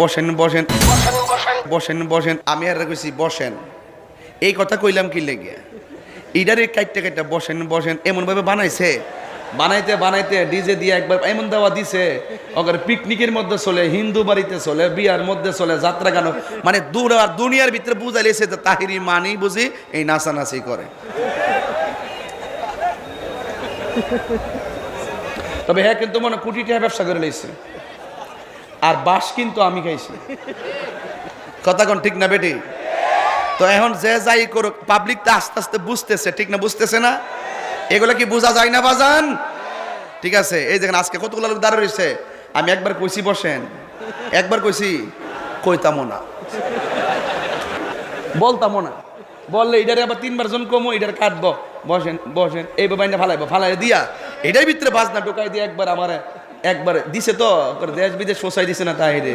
বসেন বসেন বসেন বসেন, আমি আর কইছি বসেন। এই কথা কইলাম কি লেগে, ইডারে কাইটটা কাইটটা বসেন বসেন এমন ভাবে বানাইছে, বানাইতে বানাইতে ডিজে দিয়ে একবার এমন দেওয়া দিছে, ওদের পিকনিকের মধ্যে চলে, হিন্দু বাড়িতে চলে, বিয়ার মধ্যে চলে, যাত্রা গান, মানে দুনিয়ার ভিতরে বুঝাইলেছে যে তাহিরি মানি বুঝি এই নাচানাচি করে। তবে হ্যাঁ, কিন্তু মনে কোটি টাকা ব্যবসা করে লইছে, আর বাস কিন্তু আমি খাইছি। কথা কোন ঠিক না বেটি? তো এখন যে যাই করুক, পাবলিক তো আস্তে আস্তে বুঝতেছে, ঠিক না? বুঝতেছে না? এগুলো কি বোঝা যায় না বাজান? ঠিক আছে, এই দেখেন আজকে কতগুলো লোক দাঁড়িয়ে রয়েছে। আমি একবার কইছি বসেন, একবার কইছি, কইতামও না, বলতামও না। বললে এটারে আবার তিনবার জন কমো, এটার কাটবো, বসেন বসেন এই বাইনা ফালাইবো, ফালাই দিয়া এটার ভিতরে বাজনা ঢুকাই দিয়ে একবার আমার একবার দিছে তো, দেশ বিদেশ ফসাই দিছে না তাই রে।